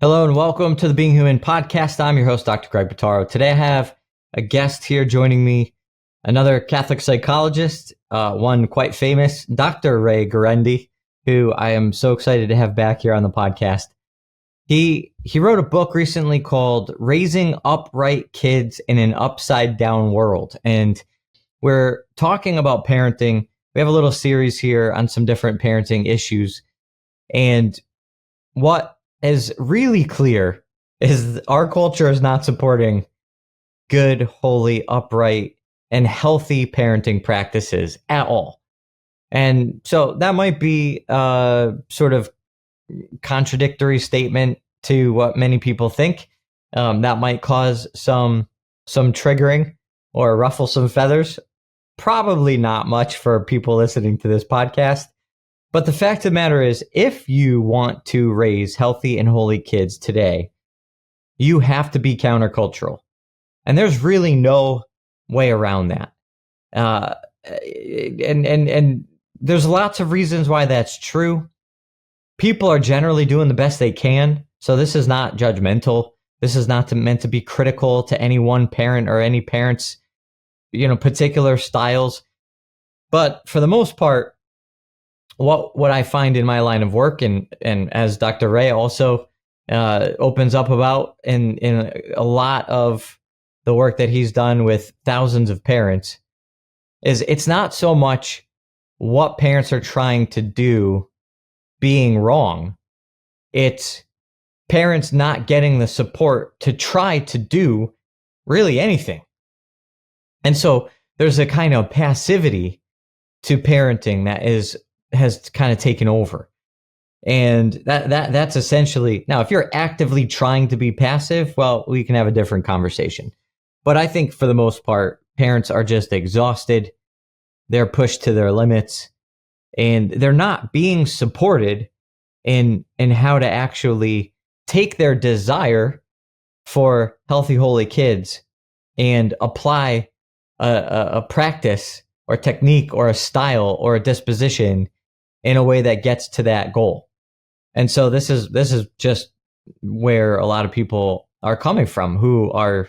Hello and welcome to the Being Human podcast. I'm your host, Dr. Greg Bottaro. Today I have a guest here joining me, another Catholic psychologist, one quite famous, Dr. Ray Guarendi, who I am so excited to have back here on the podcast. He wrote a book recently called Raising Upright Kids in an Upside Down World. And we're talking about parenting. We have a little series here on some different parenting issues. And what is really clear is our culture is not supporting good, holy, upright, and healthy parenting practices at all. And so that might be a sort of contradictory statement to what many people think. That might cause some triggering or ruffle some feathers. Probably not much for people listening to this podcast. But the fact of the matter is, if you want to raise healthy and holy kids today, you have to be countercultural. And there's really no way around that. And there's lots of reasons why that's true. People are generally doing the best they can. So this is not judgmental. This is not meant to be critical to any one parent or any parent's, particular styles. But for the most part, what I find in my line of work, and as Dr. Ray also opens up about in a lot of the work that he's done with thousands of parents, is it's not so much what parents are trying to do being wrong. It's parents not getting the support to try to do really anything. And so there's a kind of passivity to parenting that has kind of taken over. And that's essentially, now if you're actively trying to be passive, well, we can have a different conversation. But I think for the most part, parents are just exhausted. They're pushed to their limits, and they're not being supported in how to actually take their desire for healthy, holy kids and apply a practice or technique or a style or a disposition in a way that gets to that goal. And so this is just where a lot of people are coming from who are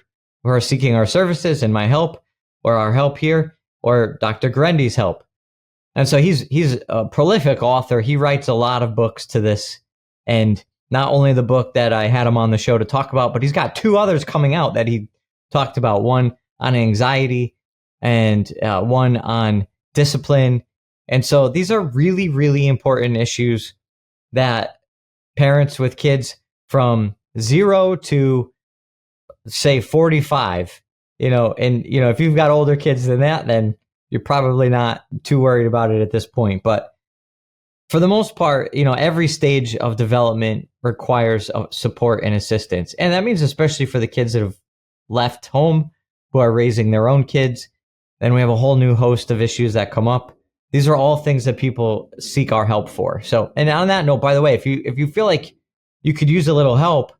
seeking our services and my help, or our help here, or Dr. Guarendi's help. And so he's a prolific author. He writes a lot of books to this, and not only the book that I had him on the show to talk about, but he's got two others coming out that he talked about, one on anxiety and one on discipline. And so these are really, really important issues that parents with kids from 0 to, say, 45, if you've got older kids than that, then you're probably not too worried about it at this point. But for the most part, every stage of development requires support and assistance. And that means especially for the kids that have left home, who are raising their own kids. Then we have a whole new host of issues that come up. These are all things that people seek our help for. So, and on that note, by the way, if you feel like you could use a little help,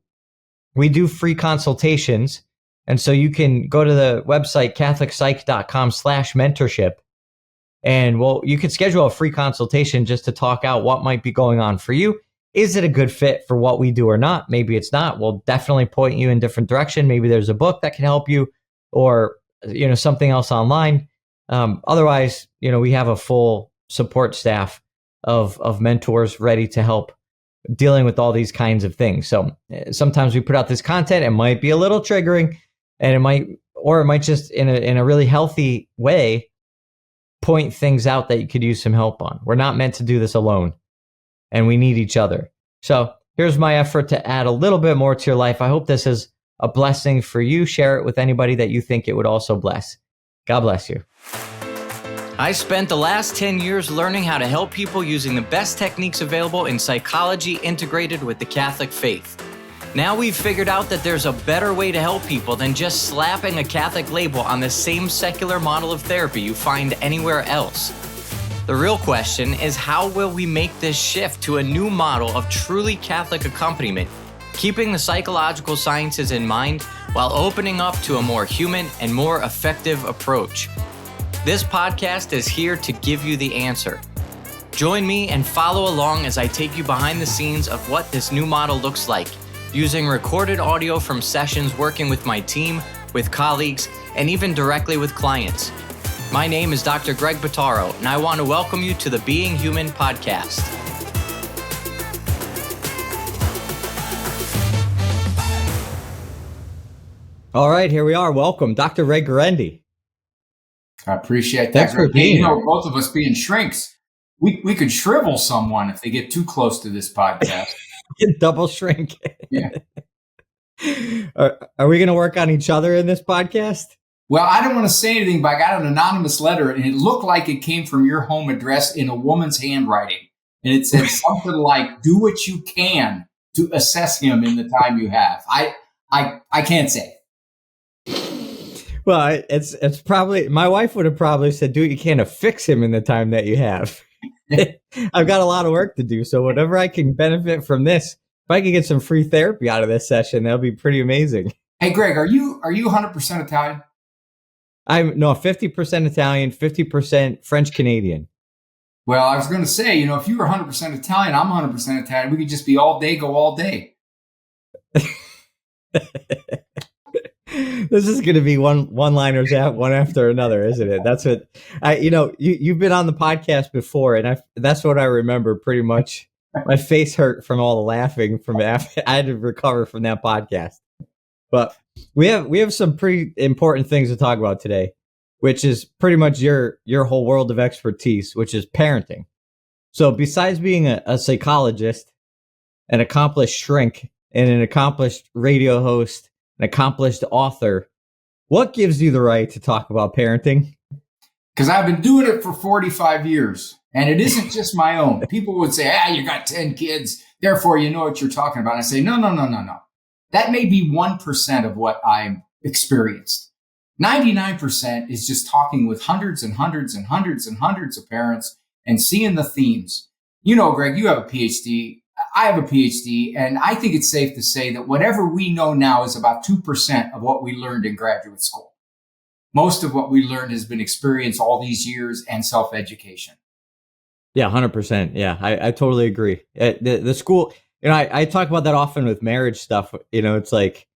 we do free consultations. And so you can go to the website, catholicpsych.com/mentorship. And you could schedule a free consultation just to talk out what might be going on for you. Is it a good fit for what we do or not? Maybe it's not. We'll definitely point you in a different direction. Maybe there's a book that can help you, or something else online. Otherwise, we have a full support staff of mentors ready to help dealing with all these kinds of things. So sometimes we put out this content, it might be a little triggering, and it might just in a really healthy way point things out that you could use some help on. We're not meant to do this alone, and we need each other. So here's my effort to add a little bit more to your life. I hope this is a blessing for you. Share it with anybody that you think it would also bless. God bless you. I spent the last 10 years learning how to help people using the best techniques available in psychology integrated with the Catholic faith. Now we've figured out that there's a better way to help people than just slapping a Catholic label on the same secular model of therapy you find anywhere else. The real question is, how will we make this shift to a new model of truly Catholic accompaniment, keeping the psychological sciences in mind while opening up to a more human and more effective approach? This podcast is here to give you the answer. Join me and follow along as I take you behind the scenes of what this new model looks like, using recorded audio from sessions working with my team, with colleagues, and even directly with clients. My name is Dr. Greg Bottaro, and I want to welcome you to the Being Human podcast. All right, here we are. Welcome, Dr. Ray Guarendi. I appreciate that. Thanks for being here. Both of us being shrinks, we could shrivel someone if they get too close to this podcast. Double shrink. Yeah. Are we going to work on each other in this podcast? Well, I don't want to say anything, but I got an anonymous letter, and it looked like it came from your home address in a woman's handwriting. And it said something like, do what you can to assess him in the time you have. I can't say. Well, it's probably, my wife would have probably said, do what you can to fix him in the time that you have. I've got a lot of work to do. So whatever I can benefit from this, if I can get some free therapy out of this session, that'll be pretty amazing. Hey, Greg, are you 100% Italian? I'm 50% Italian, 50% French Canadian. Well, I was going to say, if you were 100% Italian, I'm 100% Italian. We could just be all day, go all day. This is going to be one-liners one after another, isn't it? That's what you've been on the podcast before, and that's what I remember pretty much. My face hurt from all the laughing I had to recover from that podcast. But we have some pretty important things to talk about today, which is pretty much your whole world of expertise, which is parenting. So besides being a psychologist, an accomplished shrink, and an accomplished radio host, an accomplished author, what gives you the right to talk about parenting? Because I've been doing it for 45 years, and it isn't just my own. People would say, you got 10 kids, therefore you know what you're talking about. And I say, no. That may be 1% of what I've experienced. 99% is just talking with hundreds and hundreds and hundreds and hundreds of parents and seeing the themes. Greg, you have a PhD. I have a PhD, and I think it's safe to say that whatever we know now is about 2% of what we learned in graduate school. Most of what we learned has been experience all these years and self-education. Yeah, 100%. Yeah, I totally agree. The school, I talk about that often with marriage stuff. It's like,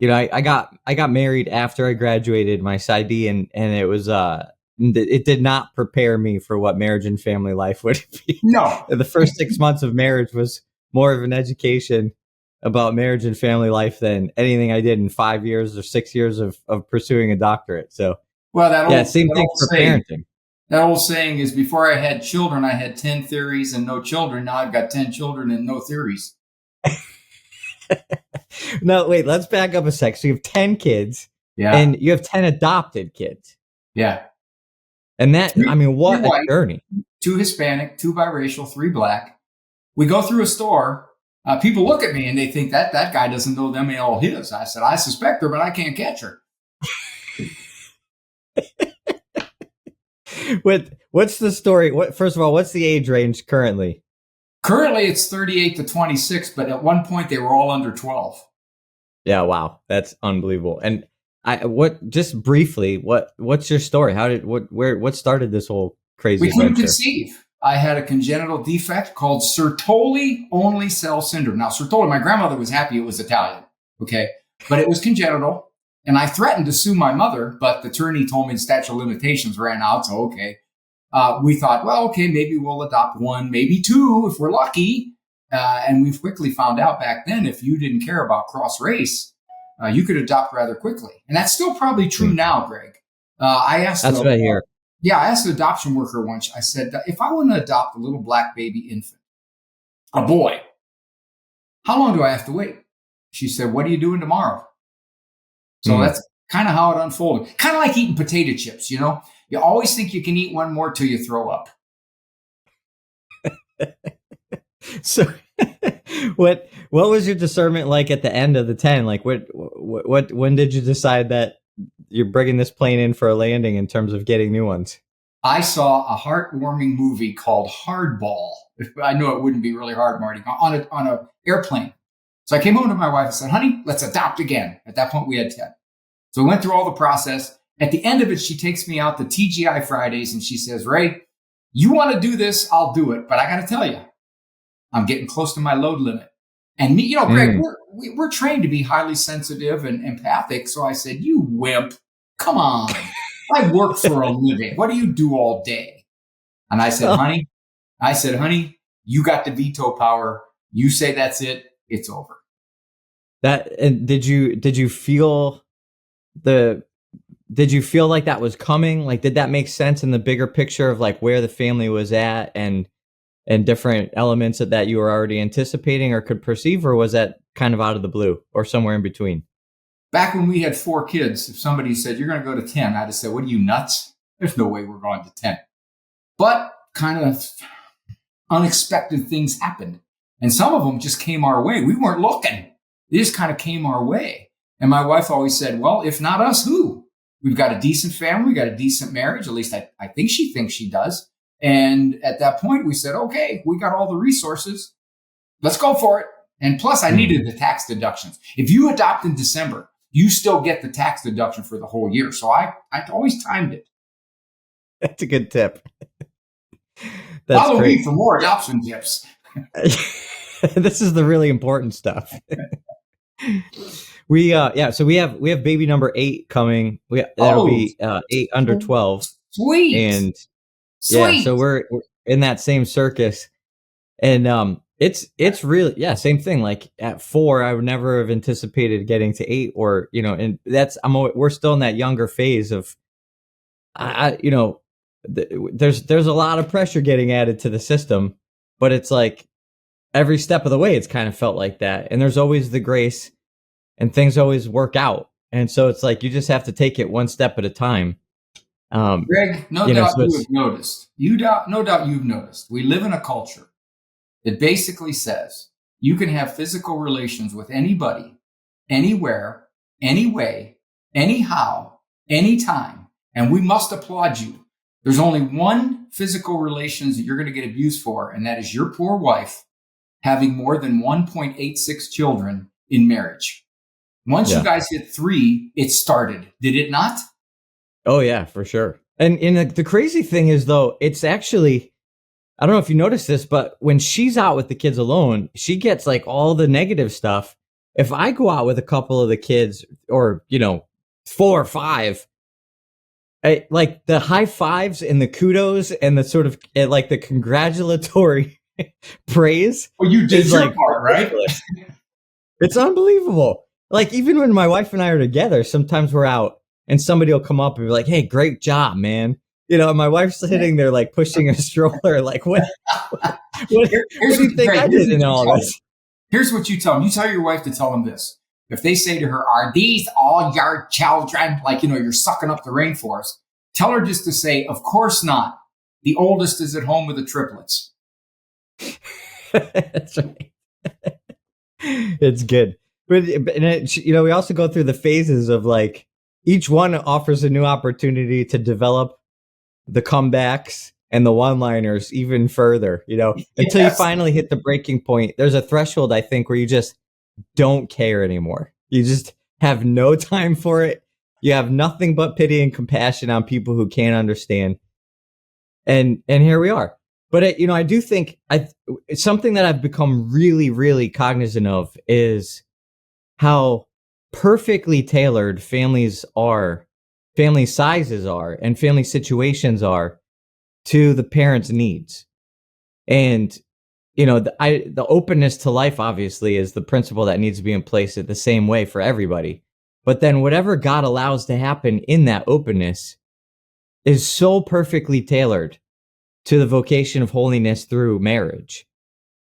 I got married after I graduated my PsyD, and it was it did not prepare me for what marriage and family life would be. No, the first 6 months of marriage was more of an education about marriage and family life than anything I did in 5 years or 6 years of pursuing a doctorate. So, same thing for parenting. That old saying is, before I had children, I had 10 theories and no children. Now I've got 10 children and no theories. No, wait, let's back up a sec. So you have 10 kids, and you have 10 adopted kids. Yeah. And what a journey. 2 Hispanic, 2 biracial, 3 black. We go through a store. People look at me and they think that guy doesn't know them and all his. I said, I suspect her, but I can't catch her. What's the story? First of all, what's the age range currently? Currently, it's 38 to 26, but at one point they were all under 12. Yeah, wow, that's unbelievable. And just briefly, what's your story? What started this whole crazy We couldn't adventure? conceive. I had a congenital defect called Sertoli only cell syndrome. Now, Sertoli, my grandmother was happy it was Italian, okay? But it was congenital, and I threatened to sue my mother, but the attorney told me the statute of limitations ran out, so okay. We thought, maybe we'll adopt 1, maybe 2 if we're lucky. And we quickly found out back then, if you didn't care about cross-race, you could adopt rather quickly. And that's still probably true now, Greg. That's what I hear. Yeah, I asked an adoption worker once, I said, if I want to adopt a little black baby infant, a boy, how long do I have to wait? She said, what are you doing tomorrow? So that's kind of how it unfolded. Kind of like eating potato chips, You always think you can eat one more till you throw up. So what was your discernment like at the end of the 10? Like when did you decide that you're bringing this plane in for a landing in terms of getting new ones? I saw a heartwarming movie called Hardball. I know it wouldn't be really hard, Marty, on an airplane. So I came home to my wife and said, honey, let's adopt again. At that point, we had 10. So we went through all the process. At the end of it, she takes me out to TGI Fridays and she says, Ray, you want to do this? I'll do it. But I got to tell you, I'm getting close to my load limit. And me, Greg, we're trained to be highly sensitive and empathic. So I said, you wimp, come on. I work for a living. What do you do all day? And I said, honey, you got the veto power. You say that's it. It's over. And did you feel like that was coming? Like, did that make sense in the bigger picture of like where the family was at and different elements that you were already anticipating or could perceive, or was that kind of out of the blue or somewhere in between? Back when we had 4 kids, if somebody said, you're going to go to 10, I'd have said, what are you, nuts? There's no way we're going to 10. But kind of unexpected things happened. And some of them just came our way. We weren't looking. They just kind of came our way. And my wife always said, well, if not us, who? We've got a decent family, got a decent marriage. At least I think she thinks she does. And at that point, we said, okay, we got all the resources. Let's go for it. And plus, I needed the tax deductions. If you adopt in December, you still get the tax deduction for the whole year. So I always timed it. That's a good tip. Follow me for more adoption tips. This is the really important stuff. So we have baby number 8 coming. That'll be 8 under 12. Sweet. And yeah, so we're in that same circus. And it's really, same thing. Like at 4, I would never have anticipated getting to 8, or, and we're still in that younger phase of, there's a lot of pressure getting added to the system, but it's like every step of the way, it's kind of felt like that. And there's always the grace and things always work out. And so it's like, you just have to take it one step at a time. Greg, no doubt you have noticed. No doubt you've noticed. We live in a culture that basically says you can have physical relations with anybody, anywhere, anyway, anyhow, anytime, and we must applaud you. There's only one physical relations that you're going to get abused for, and that is your poor wife having more than 1.86 children in marriage. Once you guys hit 3, it started. Did it not? Oh, yeah, for sure. And the crazy thing is, though, it's actually, I don't know if you noticed this, but when she's out with the kids alone, she gets like all the negative stuff. If I go out with a couple of the kids, or, 4 or 5, like the high fives and the kudos and the sort of like the congratulatory praise. Well, you did your part, right? It's unbelievable. Like, even when my wife and I are together, sometimes we're out and somebody will come up and be like, hey, great job, man. And my wife's sitting there like pushing a stroller. Like, what do you think I did in all this? Here's what you tell them. You tell your wife to tell them this. If they say to her, are these all your children? Like, you're sucking up the rainforest. Tell her just to say, of course not. The oldest is at home with the triplets. That's right. It's good. But we also go through the phases of like, each one offers a new opportunity to develop the comebacks and the one-liners even further, until you finally hit the breaking point. There's a threshold, I think, where you just don't care anymore. You just have no time for it. You have nothing but pity and compassion on people who can't understand. And here we are. But I do think it's something that I've become really, really cognizant of is how perfectly tailored family sizes are, and family situations are to the parents' needs. And the openness to life obviously is the principle that needs to be in place at the same way for everybody. But then whatever God allows to happen in that openness is so perfectly tailored to the vocation of holiness through marriage.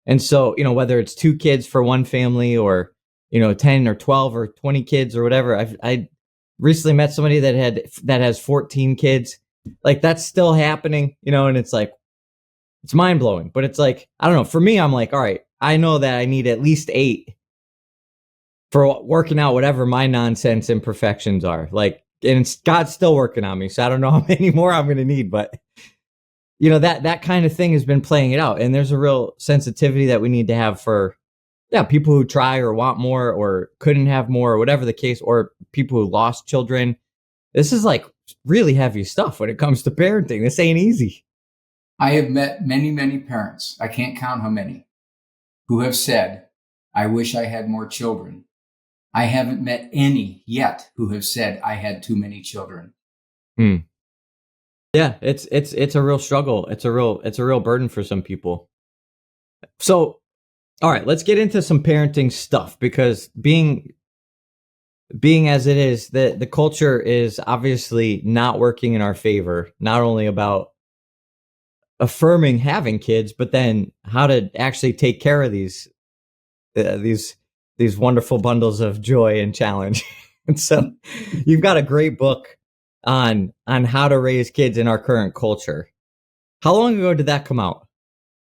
And so, whether it's 2 kids for one family, or 10 or 12 or 20 kids or whatever. I recently met somebody that has 14 kids. Like, that's still happening, and it's like, it's mind blowing. But it's like, I don't know. For me, I'm like, all right, I know that I need at least 8 for working out whatever my nonsense imperfections are. Like, and God's still working on me, so I don't know how many more I'm going to need. But that kind of thing has been playing it out, and there's a real sensitivity that we need to have for people who try or want more or couldn't have more or whatever the case, or people who lost children. This is like really heavy stuff when it comes to parenting. This ain't easy. I have met many, many parents, I can't count how many, who have said, I wish I had more children. I haven't met any yet who have said I had too many children. Hmm. Yeah, it's a real struggle. It's a real burden for some people. So, all right, let's get into some parenting stuff, because being as it is, the culture is obviously not working in our favor. Not only about affirming having kids, but then how to actually take care of uh, these these wonderful bundles of joy and challenge. And so, you've got a great book on how to raise kids in our current culture. How long ago did that come out?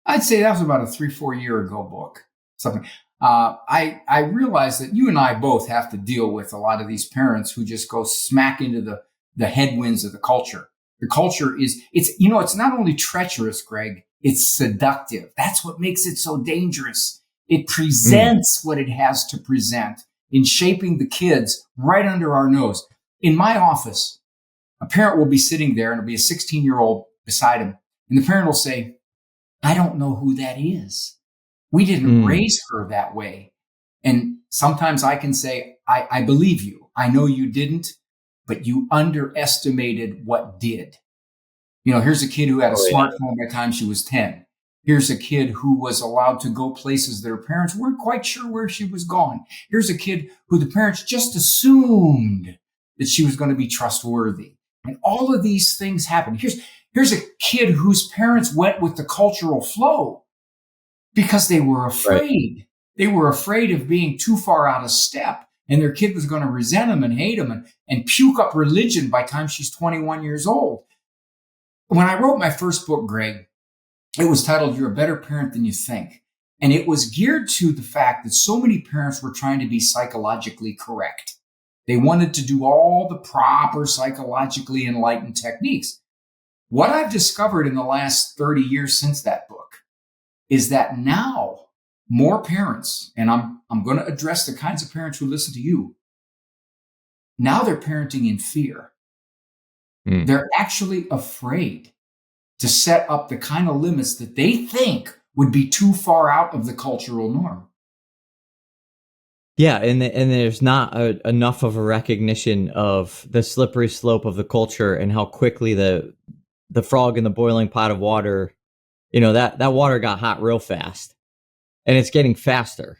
I'd say that was about a 3-4 year ago book. Something. I realize that you and I both have to deal with a lot of these parents who just go smack into the headwinds of the culture. The culture it's not only treacherous, Greg, it's seductive. That's what makes it so dangerous. It presents what it has to present in shaping the kids right under our nose. In my office, a parent will be sitting there and it'll be a 16-year-old beside him. And the parent will say, I don't know who that is. We didn't raise her that way. And sometimes I can say, I believe you. I know you didn't, but you underestimated what did. Here's a kid who had a smartphone by the time she was 10. Here's a kid who was allowed to go places that her parents weren't quite sure where she was going. Here's a kid who the parents just assumed that she was going to be trustworthy. And all of these things happen. Here's a kid whose parents went with the cultural flow because they were afraid. Right. They were afraid of being too far out of step, and their kid was going to resent them and hate them and puke up religion by the time she's 21 years old. When I wrote my first book, Greg, it was titled, You're a Better Parent Than You Think. And it was geared to the fact that so many parents were trying to be psychologically correct. They wanted to do all the proper psychologically enlightened techniques. What I've discovered in the last 30 years since that book is that now more parents, and I'm going to address the kinds of parents who listen to you, now they're parenting in fear. They're actually afraid to set up the kind of limits that they think would be too far out of the cultural norm. Yeah, and there's not enough of a recognition of the slippery slope of the culture and how quickly the frog in the boiling pot of water, that water got hot real fast, and it's getting faster.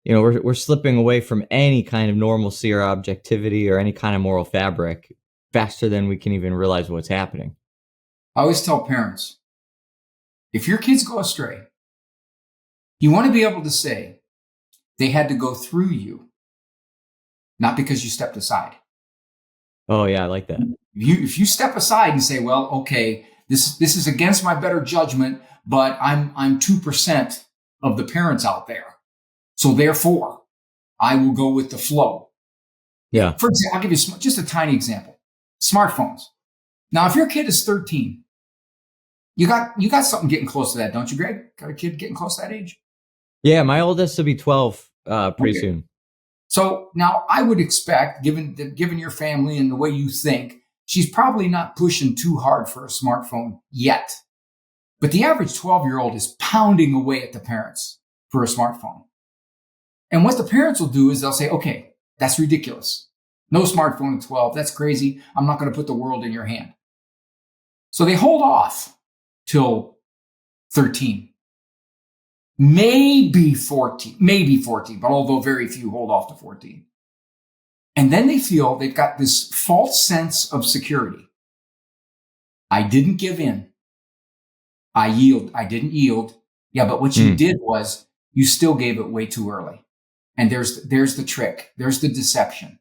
We're slipping away from any kind of normalcy or objectivity or any kind of moral fabric faster than we can even realize what's happening. I always tell parents, if your kids go astray, you want to be able to say they had to go through you, not because you stepped aside. Oh yeah, I like that. If you step aside and say, well, okay, this is against my better judgment, but I'm 2% of the parents out there. So therefore, I will go with the flow. Yeah. For example, I'll give you just a tiny example. Smartphones. Now, if your kid is 13, you got something getting close to that, don't you, Greg? Got a kid getting close to that age? Yeah, my oldest will be 12 pretty soon. So now I would expect, given your family and the way you think, she's probably not pushing too hard for a smartphone yet. But the average 12-year-old is pounding away at the parents for a smartphone. And what the parents will do is they'll say, okay, that's ridiculous. No smartphone at 12. That's crazy. I'm not going to put the world in your hand. So they hold off till 13. Maybe 14, but although very few hold off to 14. And then they feel they've got this false sense of security. I didn't give in. I didn't yield. Yeah, but what you did was you still gave it way too early. And there's the trick. There's the deception.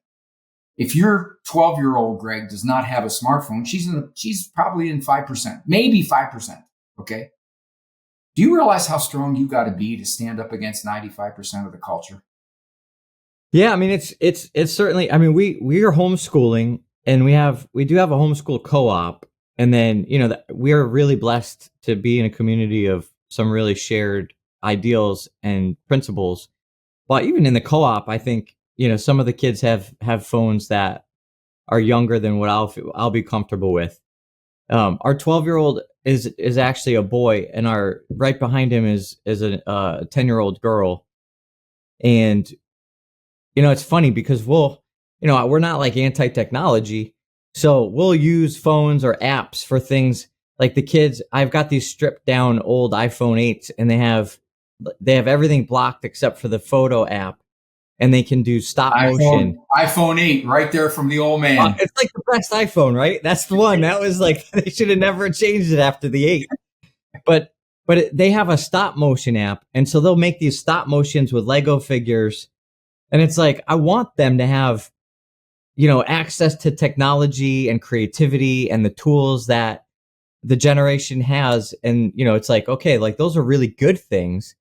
If your 12-year-old, Greg, does not have a smartphone, she's probably in 5%, maybe 5%. Okay. Do you realize how strong you got to be to stand up against 95% of the culture? Yeah, I mean it's certainly. I mean we are homeschooling, and we do have a homeschool co-op, and then we are really blessed to be in a community of some really shared ideals and principles. But even in the co-op, I think some of the kids have phones that are younger than what I'll be comfortable with. Our 12-year-old is actually a boy, and our right behind him is a 10-year-old girl. And, it's funny because we're not like anti-technology. So we'll use phones or apps for things like the kids. I've got these stripped down old iPhone 8s and they have everything blocked except for the photo app, and they can do stop motion. iPhone 8 right there from the old man. It's like the best iPhone, right? That's the one. That was like, they should have never changed it after the 8. But they have a stop motion app. And so they'll make these stop motions with Lego figures. And it's like, I want them to have, access to technology and creativity and the tools that the generation has. And, it's like, okay, like those are really good things.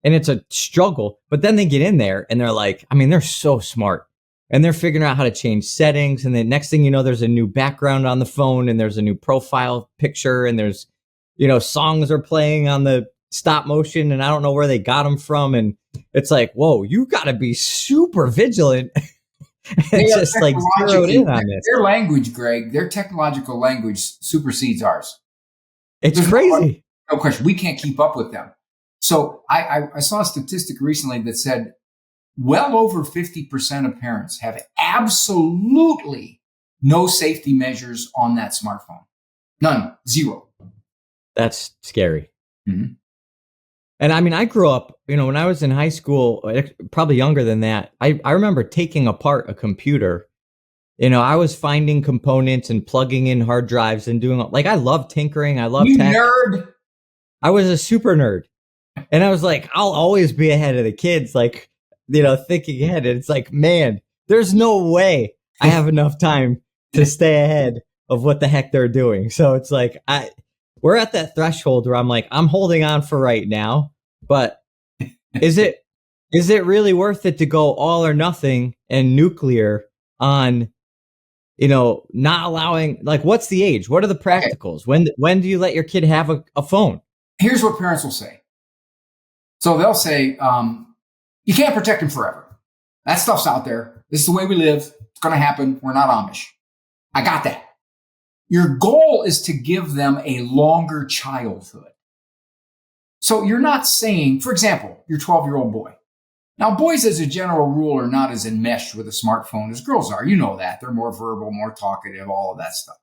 And it's a struggle, but then they get in there and they're like, they're so smart and they're figuring out how to change settings. And the next thing you know, there's a new background on the phone and there's a new profile picture and there's, songs are playing on the stop motion and I don't know where they got them from. And it's like, whoa, you got to be super vigilant. And just like zeroed in on this. Their language, Greg, their technological language supersedes ours. It's crazy. No question. We can't keep up with them. So I saw a statistic recently that said well over 50% of parents have absolutely no safety measures on that smartphone. None. Zero. That's scary. Mm-hmm. And I grew up, when I was in high school, probably younger than that, I remember taking apart a computer. I was finding components and plugging in hard drives and doing, like, I love tinkering. I love tech. Nerd. I was a super nerd. And I was like, I'll always be ahead of the kids, like, thinking ahead. And it's like, man, there's no way I have enough time to stay ahead of what the heck they're doing. So it's like, we're at that threshold where I'm like, I'm holding on for right now, but is it really worth it to go all or nothing and nuclear on, not allowing, like, what's the age? What are the practicals? Okay. When do you let your kid have a phone? Here's what parents will say. So they'll say, you can't protect them forever. That stuff's out there. This is the way we live. It's going to happen. We're not Amish. I got that. Your goal is to give them a longer childhood. So you're not saying, for example, your 12-year-old boy. Now, boys as a general rule are not as enmeshed with a smartphone as girls are. You know that. They're more verbal, more talkative, all of that stuff.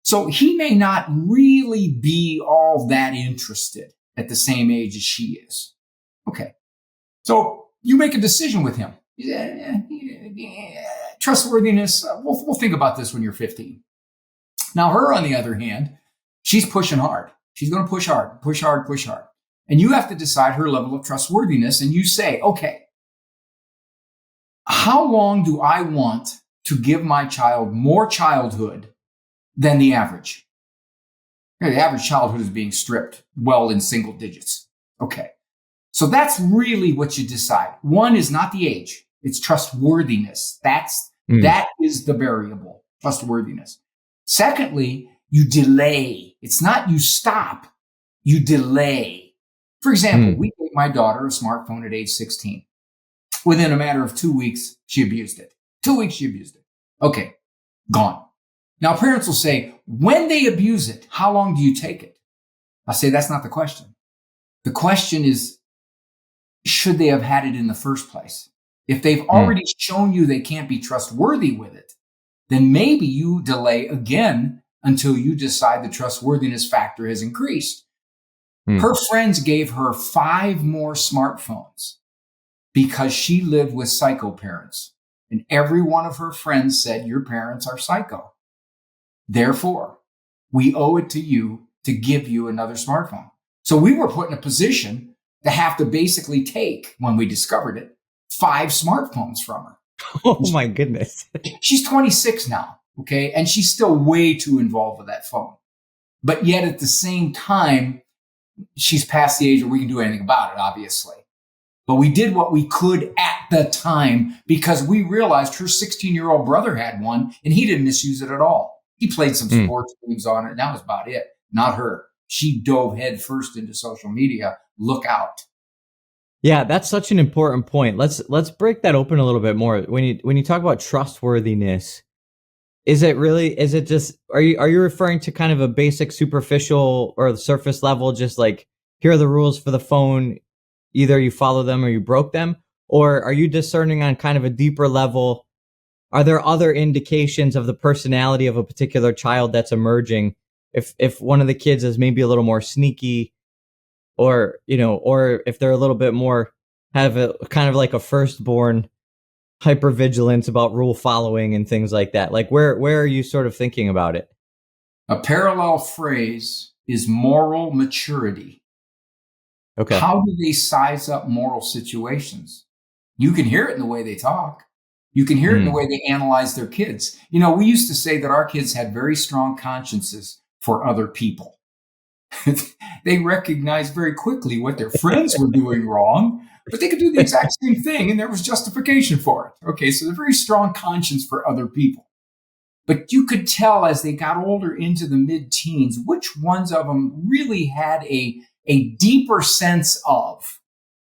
So he may not really be all that interested at the same age as she is. Okay. So you make a decision with him. Trustworthiness. We'll think about this when you're 15. Now, her, on the other hand, she's pushing hard. She's going to push hard, push hard, push hard. And you have to decide her level of trustworthiness. And you say, okay, how long do I want to give my child more childhood than the average? The average childhood is being stripped well in single digits. Okay. So that's really what you decide. One is not the age. It's trustworthiness. That is the variable, trustworthiness. Secondly, you delay. It's not you stop, you delay. For example, we gave my daughter a smartphone at age 16. Within a matter of 2 weeks, she abused it. 2 weeks, she abused it. Okay, gone. Now, parents will say, when they abuse it, how long do you take it? I say, that's not the question. The question is, should they have had it in the first place? If they've already shown you they can't be trustworthy with it, then maybe you delay again until you decide the trustworthiness factor has increased. Her friends gave her 5 more smartphones because she lived with psycho parents. And every one of her friends said, your parents are psycho. Therefore, we owe it to you to give you another smartphone. So we were put in a position to have to basically take, when we discovered it, 5 smartphones from her. Oh my goodness. She's 26 now, okay? And she's still way too involved with that phone. But yet at the same time, she's past the age where we can do anything about it, obviously. But we did what we could at the time because we realized her 16-year-old brother had one and he didn't misuse it at all. He played some sports games on it and that was about it. Not her. She dove head first into social media. Look out. Yeah, that's such an important point. Let's break that open a little bit more. When you talk about trustworthiness, is it just are you referring to kind of a basic superficial or the surface level, just like here are the rules for the phone, either you follow them or you broke them? Or are you discerning on kind of a deeper level? Are there other indications of the personality of a particular child that's emerging? If one of the kids is maybe a little more sneaky, or or if they're a little bit more, have a kind of like a firstborn hypervigilance about rule following and things like that. Like where are you sort of thinking about it? A parallel phrase is moral maturity. Okay. How do they size up moral situations? You can hear it in the way they talk. You can hear it in the way they analyze their kids. We used to say that our kids had very strong consciences for other people. They recognized very quickly what their friends were doing wrong, but they could do the exact same thing, and there was justification for it. Okay, so they're very strong conscience for other people. But you could tell as they got older into the mid-teens, which ones of them really had a deeper sense of,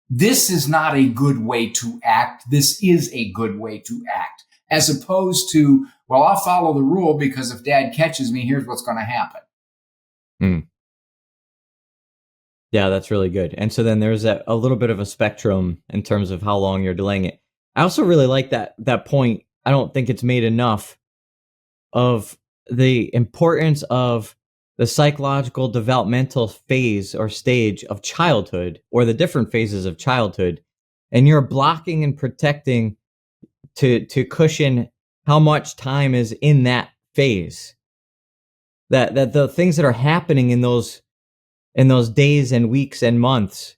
this is not a good way to act, this is a good way to act, as opposed to, well, I'll follow the rule because if dad catches me, here's what's going to happen. Yeah, that's really good. And so then there's a little bit of a spectrum in terms of how long you're delaying it. I also really like that point. I don't think it's made enough of the importance of the psychological developmental phase or stage of childhood, or the different phases of childhood. And you're blocking and protecting to cushion how much time is in that phase. That the things that are happening in those days and weeks and months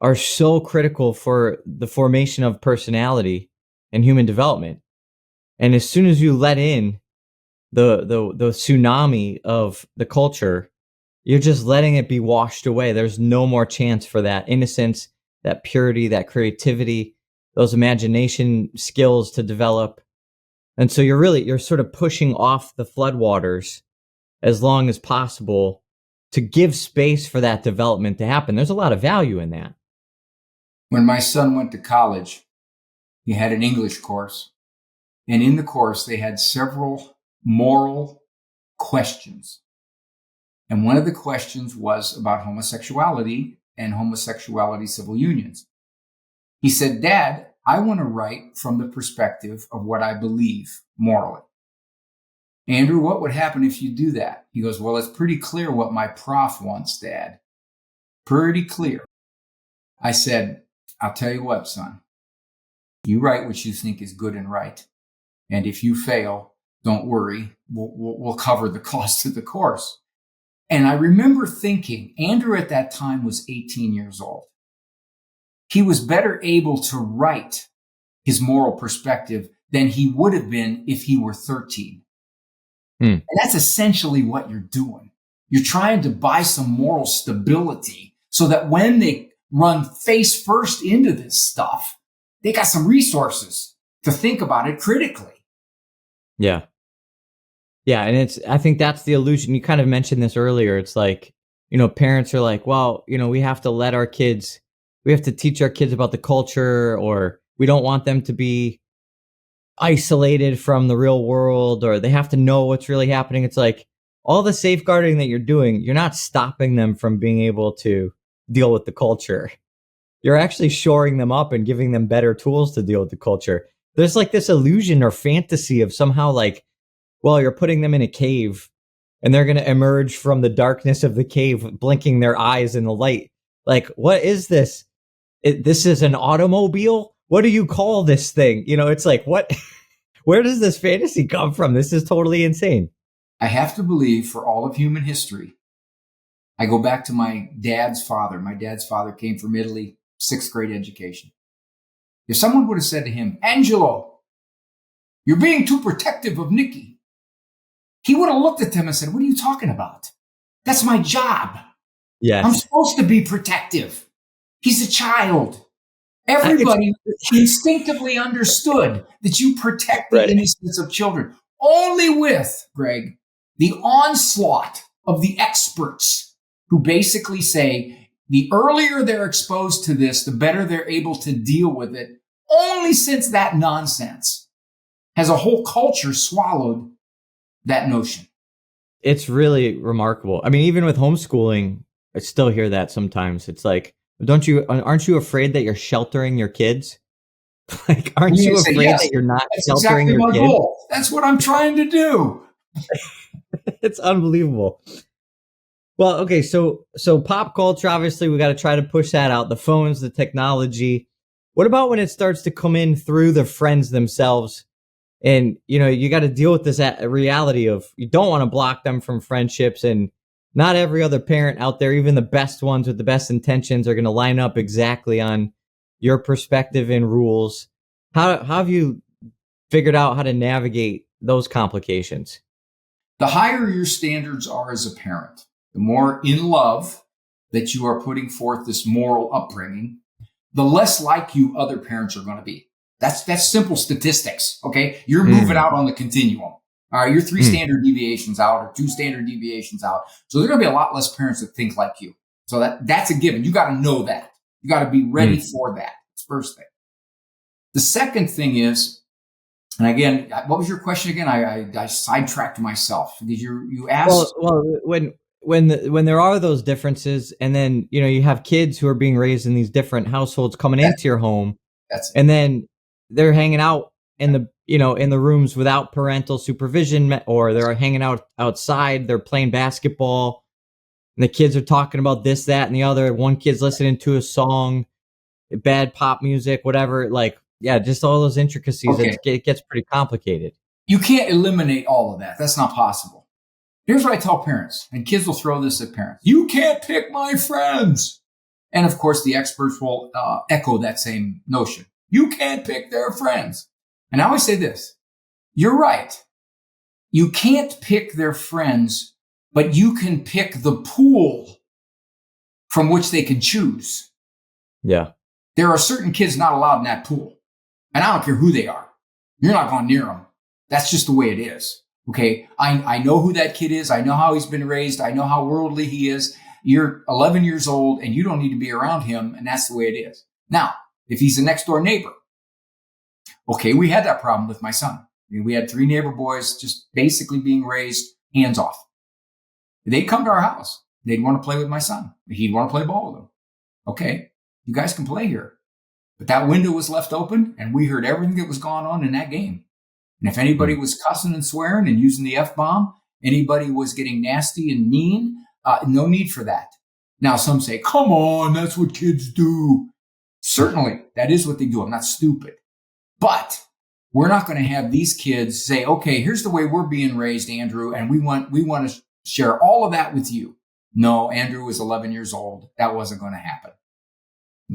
are so critical for the formation of personality and human development. And as soon as you let in the tsunami of the culture, you're just letting it be washed away. There's no more chance for that innocence, that purity, that creativity, those imagination skills to develop. And so you're sort of pushing off the floodwaters as long as possible to give space for that development to happen. There's a lot of value in that. When my son went to college, he had an English course. And in the course, they had several moral questions. And one of the questions was about homosexuality and homosexuality civil unions. He said, Dad, I want to write from the perspective of what I believe morally. Andrew, what would happen if you do that? He goes, well, it's pretty clear what my prof wants, Dad. Pretty clear. I said, I'll tell you what, son. You write what you think is good and right. And if you fail, don't worry. We'll cover the cost of the course. And I remember thinking, Andrew at that time was 18 years old. He was better able to write his moral perspective than he would have been if he were 13. And that's essentially what you're doing. You're trying to buy some moral stability so that when they run face first into this stuff, they got some resources to think about it critically. Yeah. Yeah. And I think that's the illusion. You kind of mentioned this earlier. It's like, parents are like, well, we have to teach our kids about the culture, or we don't want them to be isolated from the real world, or they have to know what's really happening. It's like all the safeguarding that you're doing, you're not stopping them from being able to deal with the culture. You're actually shoring them up and giving them better tools to deal with the culture. There's like this illusion or fantasy of somehow like, well, you're putting them in a cave and they're going to emerge from the darkness of the cave, blinking their eyes in the light. Like, what is this? This is an automobile? What do you call this thing? It's like, what? Where does this fantasy come from? This is totally insane. I have to believe for all of human history, I go back to my dad's father. My dad's father came from Italy, 6th grade education. If someone would have said to him, Angelo, you're being too protective of Nikki, he would have looked at them and said, what are you talking about? That's my job. Yes. I'm supposed to be protective. He's a child. Everybody instinctively understood that you protect the innocence of children. Only with, Greg, the onslaught of the experts who basically say the earlier they're exposed to this, the better they're able to deal with it. Only since that nonsense has a whole culture swallowed that notion. It's really remarkable. I mean, even with homeschooling, I still hear that sometimes. It's like, aren't you afraid that you're sheltering your kids? Like, aren't you say, afraid yes, that you're not that's sheltering exactly your my kid? goal. That's what I'm trying to do. It's unbelievable. Well, okay, so pop culture, obviously we got to try to push that out. The phones, the technology. What about when it starts to come in through the friends themselves? And you got to deal with this reality of you don't want to block them from friendships, and not every other parent out there, even the best ones with the best intentions, are going to line up exactly on your perspective and rules. How have you figured out how to navigate those complications? The higher your standards are as a parent, the more in love that you are putting forth this moral upbringing, the less like you other parents are going to be. That's simple statistics. Okay. You're moving out on the continuum. All right. You're 3 standard deviations out or 2 standard deviations out. So there's going to be a lot less parents that think like you. So that's a given. You got to know that. You got to be ready for that. That's the first thing. The second thing is, and again, what was your question again? I sidetracked myself because you asked. Well, when there are those differences, and then you have kids who are being raised in these different households coming into your home, That's it. and then they're hanging out in the in the rooms without parental supervision, or they're hanging out outside, they're playing basketball, and the kids are talking about this, that, and the other. One kid's listening to a song, bad pop music, whatever. Like, yeah, just all those intricacies. Okay. It gets pretty complicated. You can't eliminate all of that. That's not possible. Here's what I tell parents, and kids will throw this at parents. You can't pick my friends. And of course, the experts will echo that same notion. You can't pick their friends. And I always say this. You're right. You can't pick their friends, but you can pick the pool from which they can choose. Yeah. There are certain kids not allowed in that pool. And I don't care who they are. You're not going near them. That's just the way it is. Okay. I know who that kid is. I know how he's been raised. I know how worldly he is. You're 11 years old and you don't need to be around him. And that's the way it is. Now, if he's a next door neighbor, okay, we had that problem with my son. We had 3 neighbor boys just basically being raised hands off. They'd come to our house. They'd want to play with my son. He'd want to play ball with them. Okay, you guys can play here. But that window was left open and we heard everything that was going on in that game. And if anybody was cussing and swearing and using the F-bomb, anybody was getting nasty and mean, no need for that. Now, some say, come on, that's what kids do. Certainly, that is what they do. I'm not stupid. But we're not going to have these kids say, okay, here's the way we're being raised, Andrew, and we want to share all of that with you. No, Andrew was 11 years old. That wasn't going to happen.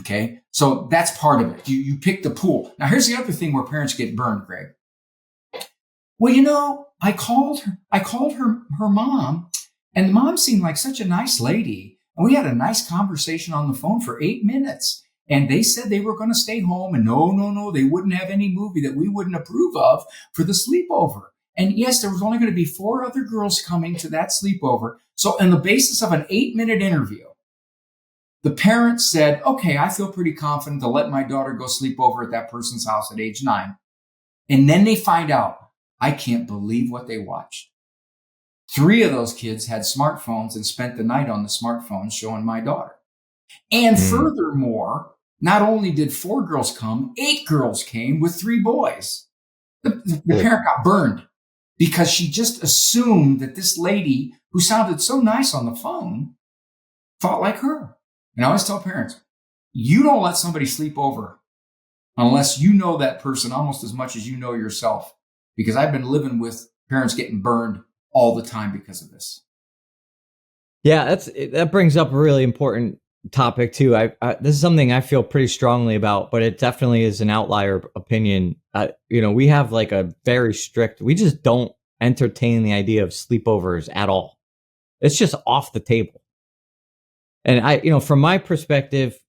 Okay, so that's part of it. You pick the pool. Now, here's the other thing where parents get burned, Greg. Well, I called her mom, and the mom seemed like such a nice lady. And we had a nice conversation on the phone for 8 minutes. And they said they were going to stay home. And no, they wouldn't have any movie that we wouldn't approve of for the sleepover. And yes, there was only going to be 4 other girls coming to that sleepover. So on the basis of an 8-minute interview, the parents said, okay, I feel pretty confident to let my daughter go sleep over at that person's house at age 9. And then they find out, I can't believe what they watched. 3 of those kids had smartphones and spent the night on the smartphones showing my daughter. And furthermore, not only did 4 girls come, 8 girls came with 3 boys. The parent got burned because she just assumed that this lady who sounded so nice on the phone thought like her. And I always tell parents, you don't let somebody sleep over unless you know that person almost as much as you know yourself. Because I've been living with parents getting burned all the time because of this. Yeah, that brings up a really important topic too. This is something I feel pretty strongly about, but it definitely is an outlier opinion. We have like a very strict. We just don't entertain the idea of sleepovers at all. It's just off the table. And from my perspective,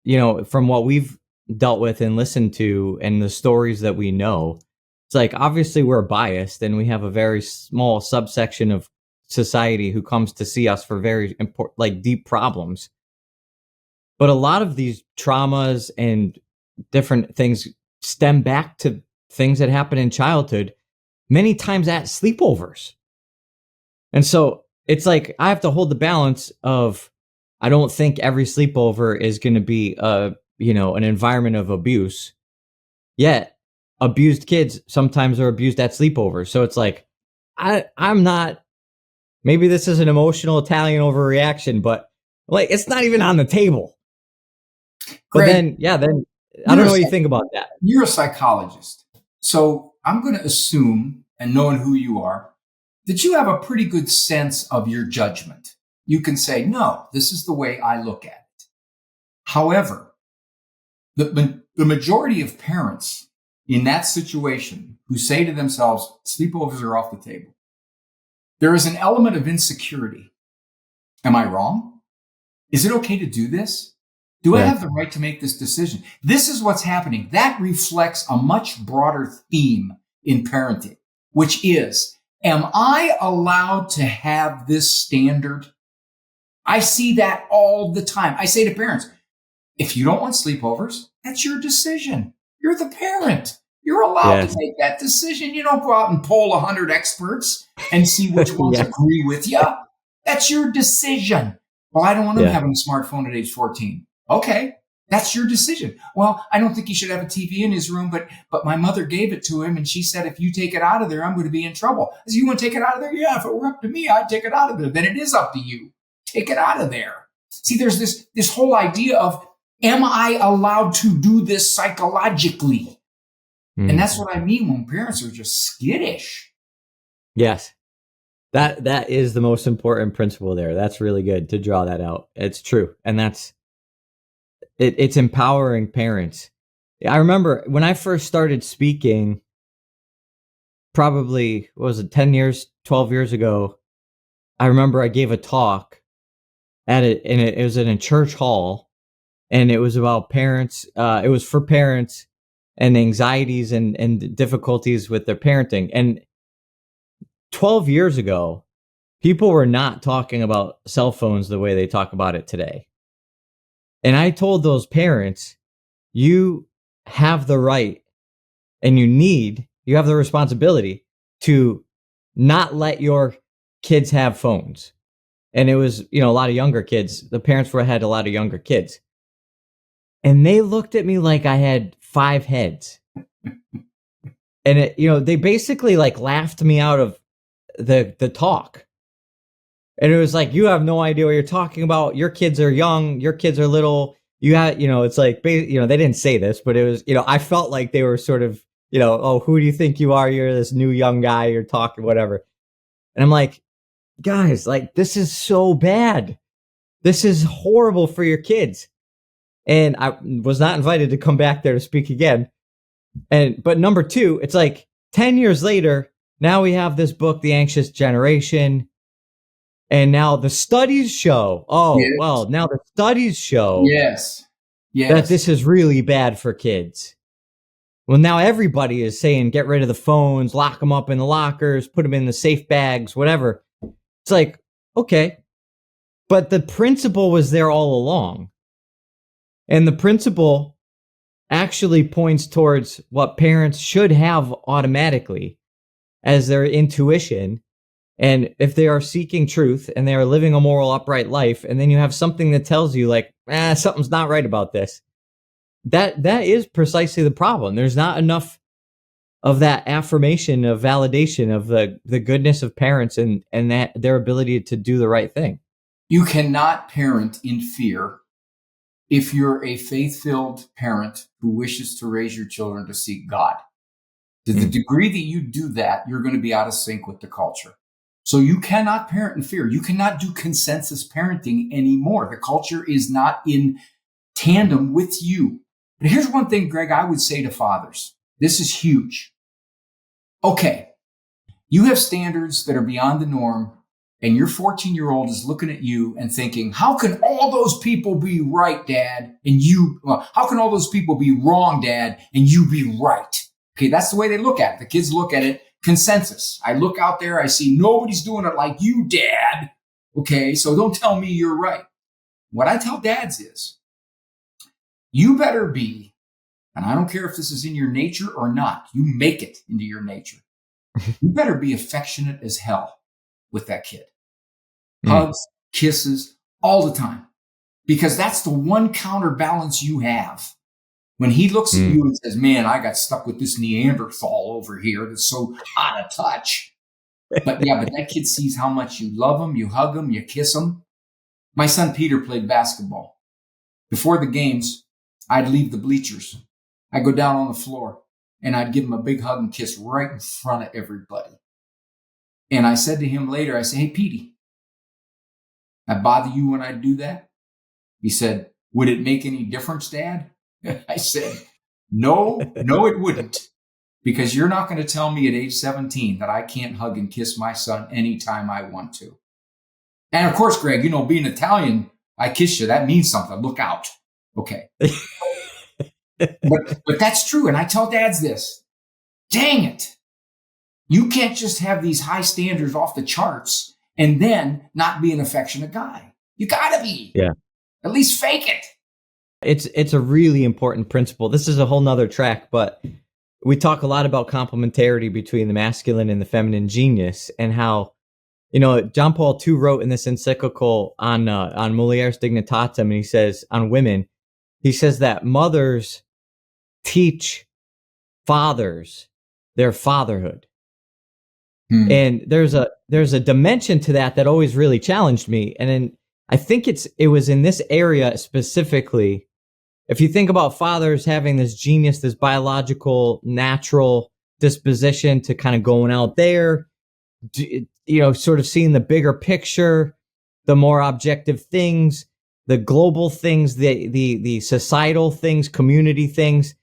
from what we've dealt with and listened to, and the stories that we know, it's like obviously we're biased, and we have a very small subsection of society who comes to see us for very important, like deep problems. But a lot of these traumas and different things stem back to things that happen in childhood, many times at sleepovers. And so it's like I have to hold the balance of, I don't think every sleepover is going to be an environment of abuse. Yet abused kids sometimes are abused at sleepovers. So it's like, I'm not, maybe this is an emotional Italian overreaction, but like, it's not even on the table. But Greg, then I don't you're know a, what you think about that. you're a psychologist. So I'm going to assume, and knowing who you are, that you have a pretty good sense of your judgment. You can say, no, this is the way I look at it. However, the majority of parents in that situation who say to themselves, sleepovers are off the table, there is an element of insecurity. Am I wrong? Is it okay to do this? Do I have the right to make this decision? This is what's happening. That reflects a much broader theme in parenting, which is, am I allowed to have this standard? I see that all the time. I say to parents, if you don't want sleepovers, that's your decision. You're the parent. You're allowed to make that decision. You don't go out and poll 100 experts and see which ones agree with you. That's your decision. Well, I don't want him having a smartphone at age 14. Okay, that's your decision. Well, I don't think he should have a TV in his room, but my mother gave it to him, and she said, if you take it out of there, I'm going to be in trouble. I said, you want to take it out of there? Yeah, if it were up to me, I'd take it out of there. Then it is up to you. Take it out of there. See, there's this whole idea of, am I allowed to do this psychologically? And that's what I mean when parents are just skittish. Yes. That is the most important principle there. That's really good to draw that out. It's true. And it's empowering parents. I remember when I first started speaking, probably, 10 years, 12 years ago, I remember I gave a talk and it was in a church hall, and it was about parents. It was for parents and anxieties and difficulties with their parenting. And 12 years ago, people were not talking about cell phones the way they talk about it today. And I told those parents, you have the right and you have the responsibility to not let your kids have phones. And it was, a lot of younger kids. The parents had a lot of younger kids. And they looked at me like I had 5 heads. And they basically like laughed me out of the talk. And it was like, you have no idea what you're talking about. Your kids are young. Your kids are little. You had, it's like, they didn't say this, but it was, I felt like they were sort of, oh, who do you think you are? You're this new young guy. You're talking, whatever. And I'm like, guys, like, this is so bad. This is horrible for your kids. And I was not invited to come back there to speak again. But number 2, it's like 10 years later, now we have this book, The Anxious Generation. And now the studies show, now the studies show that this is really bad for kids. Well, now everybody is saying, get rid of the phones, lock them up in the lockers, put them in the safe bags, whatever. It's like, okay. But the principle was there all along. And the principle actually points towards what parents should have automatically as their intuition. And if they are seeking truth and they are living a moral, upright life, and then you have something that tells you like, something's not right about this, that is precisely the problem. There's not enough of that affirmation of validation of the goodness of parents and that their ability to do the right thing. You cannot parent in fear if you're a faith-filled parent who wishes to raise your children to seek God. To the degree that you do that, you're going to be out of sync with the culture. So you cannot parent in fear. You cannot do consensus parenting anymore. The culture is not in tandem with you. But here's one thing, Greg, I would say to fathers. This is huge. Okay, you have standards that are beyond the norm, and your 14-year-old is looking at you and thinking, how can all those people be right, Dad? And how can all those people be wrong, Dad? And you be right? Okay, that's the way they look at it. The kids look at it. Consensus. I look out there, I see nobody's doing it like you, Dad. Okay, so don't tell me you're right. What I tell dads is, you better be, and I don't care if this is in your nature or not, you make it into your nature. You better be affectionate as hell with that kid. Hugs, kisses, all the time. Because that's the one counterbalance you have. When he looks at you and says, man, I got stuck with this Neanderthal over here that's so out of touch. But that kid sees how much you love him, you hug him, you kiss him. My son Peter played basketball. Before the games, I'd leave the bleachers. I'd go down on the floor and I'd give him a big hug and kiss right in front of everybody. And I said to him later, I said, hey, Petey, I bother you when I do that? He said, would it make any difference, Dad? I said, no, it wouldn't. Because you're not going to tell me at age 17 that I can't hug and kiss my son anytime I want to. And of course, Greg, being Italian, I kiss you. That means something. Look out. Okay. But that's true. And I tell dads this. Dang it. You can't just have these high standards off the charts and then not be an affectionate guy. You got to be. Yeah. At least fake it. It's a really important principle. This is a whole nother track, but we talk a lot about complementarity between the masculine and the feminine genius, and how, John Paul II wrote in this encyclical on Mulieris Dignitatem, and he says on women, he says that mothers teach fathers their fatherhood. And there's a dimension to that always really challenged me. And then I think it was in this area specifically. If you think about fathers having this genius, this biological, natural disposition to kind of going out there, sort of seeing the bigger picture, the more objective things, the global things, the societal things, community things,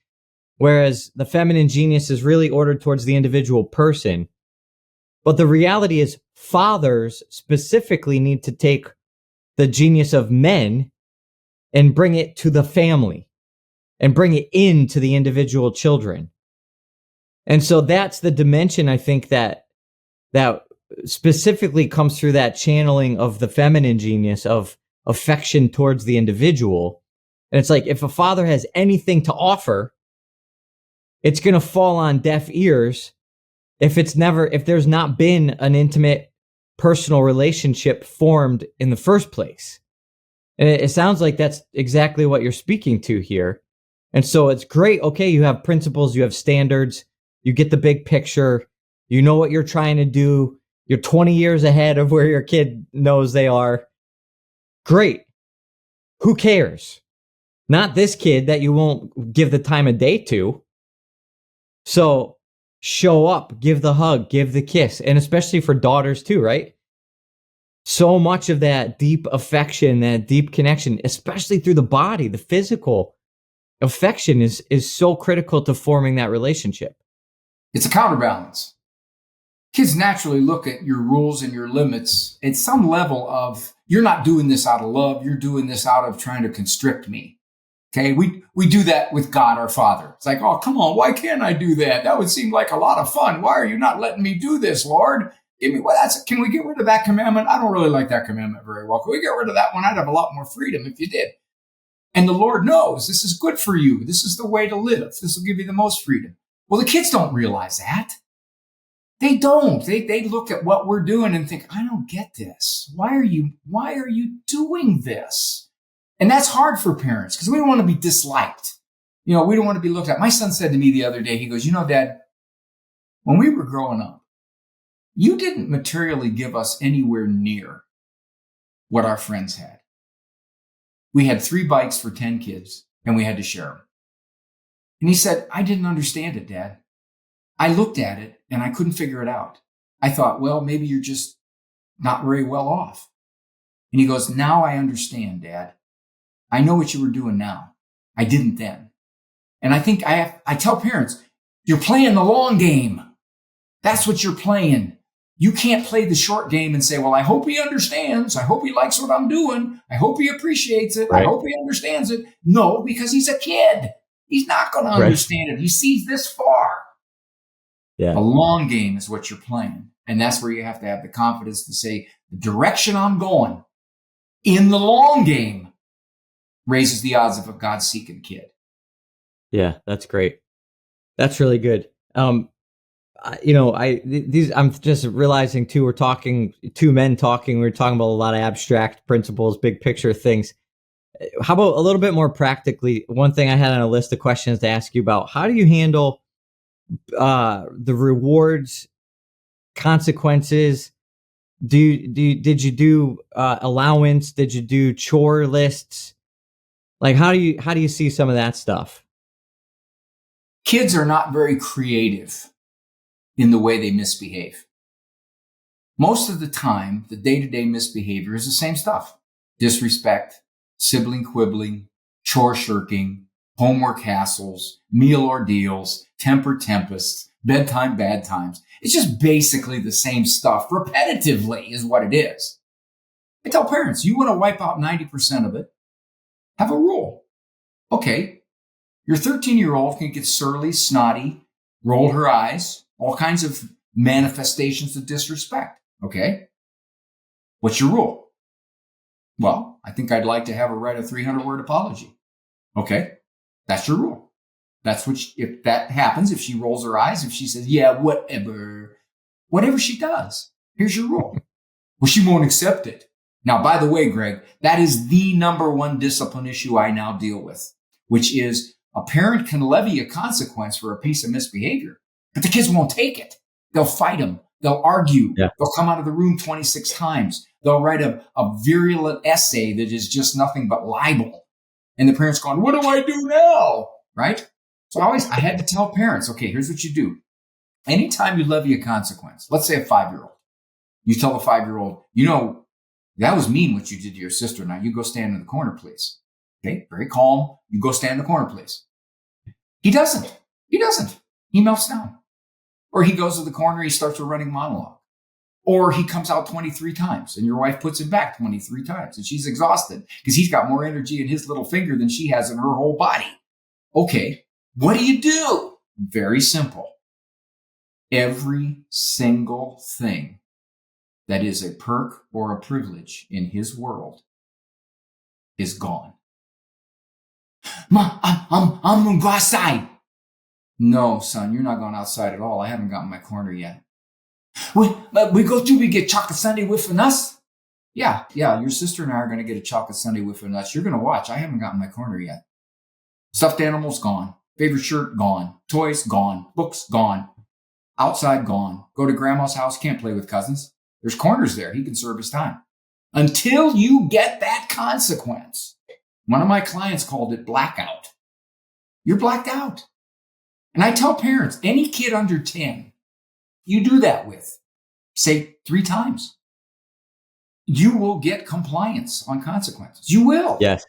whereas the feminine genius is really ordered towards the individual person. But the reality is fathers specifically need to take the genius of men and bring it to the family and bring it into the individual children. And so that's the dimension, I think, that specifically comes through that channeling of the feminine genius of affection towards the individual. And it's like, if a father has anything to offer, it's going to fall on deaf ears if there's not been an intimate personal relationship formed in the first place. And it sounds like that's exactly what you're speaking to here. And so it's great. Okay, you have principles, you have standards, you get the big picture, you know what you're trying to do, you're 20 years ahead of where your kid knows they are. Great. Who cares? Not this kid that you won't give the time of day to. So show up, give the hug, give the kiss, and especially for daughters too, right? So much of that deep affection, that deep connection, especially through the body, the physical affection is so critical to forming that relationship. It's a counterbalance. Kids naturally look at your rules and your limits at some level of, you're not doing this out of love, you're doing this out of trying to constrict me. Okay, we do that with God, our Father. It's like, oh, come on, why can't I do that? That would seem like a lot of fun. Why are you not letting me do this, Lord? Can we get rid of that commandment? I don't really like that commandment very well. Can we get rid of that one? I'd have a lot more freedom if you did. And the Lord knows this is good for you. This is the way to live. This will give you the most freedom. Well, the kids don't realize that. They don't. They look at what we're doing and think, I don't get this. Why are you doing this? And that's hard for parents because we don't want to be disliked. We don't want to be looked at. My son said to me the other day, he goes, Dad, when we were growing up, you didn't materially give us anywhere near what our friends had. We had 3 bikes for 10 kids and we had to share them. And he said, I didn't understand it, Dad. I looked at it and I couldn't figure it out. I thought, well, maybe you're just not very well off. And he goes, now I understand, Dad. I know what you were doing now. I didn't then. And I think I tell parents, you're playing the long game. That's what you're playing. You can't play the short game and say, well, I hope he understands. I hope he likes what I'm doing. I hope he appreciates it. Right. I hope he understands it. No, because he's a kid. He's not going to understand it. He sees this far. Yeah. The long game is what you're playing. And that's where you have to have the confidence to say, the direction I'm going in the long game raises the odds of a God-seeking kid. Yeah, that's great. That's really good. I'm just realizing too, we're talking, 2 men talking, we're talking about a lot of abstract principles, big picture things. How about a little bit more practically? One thing I had on a list of questions to ask you about: how do you handle the rewards, consequences? Did you do allowance? Did you do chore lists? Like, how do you see some of that stuff? Kids are not very creative in the way they misbehave. Most of the time, the day-to-day misbehavior is the same stuff: disrespect, sibling quibbling, chore shirking, homework hassles, meal ordeals, temper tempests, bedtime bad times. It's just basically the same stuff repetitively is what it is. I tell parents, you want to wipe out 90% of it, have a rule. Okay, your 13-year-old can get surly, snotty, roll her eyes, all kinds of manifestations of disrespect. Okay, what's your rule? Well, I think I'd like to have her write a 300-word apology. Okay, that's your rule. That's what if that happens, if she rolls her eyes, if she says, yeah, whatever she does, here's your rule. Well, she won't accept it. Now, by the way, Greg, that is the number one discipline issue I now deal with, which is a parent can levy a consequence for a piece of misbehavior, but the kids won't take it. They'll fight them. They'll argue. Yeah. They'll come out of the room 26 times. They'll write a virulent essay that is just nothing but libel. And the parent's going, what do I do now? Right? So I had to tell parents, okay, here's what you do. Anytime you levy a consequence, let's say a 5-year-old, you tell a 5-year-old, that was mean what you did to your sister. Now you go stand in the corner, please. Okay, very calm. You go stand in the corner, please. He doesn't. He melts down. Or he goes to the corner, he starts a running monologue. Or he comes out 23 times and your wife puts him back 23 times and she's exhausted because he's got more energy in his little finger than she has in her whole body. Okay, what do? Very simple. Every single thing that is a perk or a privilege in his world is gone. Ma, I'm going to go outside. No, son, you're not going outside at all. I haven't gotten my corner yet. We get chocolate sundae with us? Yeah, your sister and I are going to get a chocolate sundae with us. You're going to watch. I haven't gotten my corner yet. Stuffed animals, gone. Favorite shirt, gone. Toys, gone. Books, gone. Outside, gone. Go to grandma's house, can't play with cousins. There's corners there. He can serve his time. Until you get that consequence. One of my clients called it blackout. You're blacked out. And I tell parents, any kid under 10, you do that with, say 3 times, you will get compliance on consequences. You will. Yes.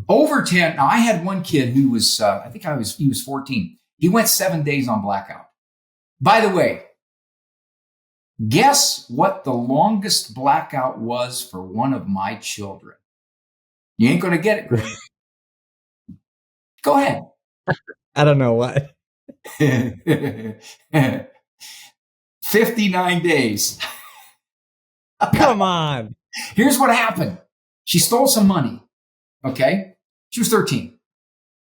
Over 10. Now, I had one kid who was, he was 14. He went 7 days on blackout. By the way, guess what the longest blackout was for one of my children? You ain't going to get it, Greg. Go ahead. I don't know what. 59 days. Come on. Here's what happened. She stole some money. Okay. She was 13.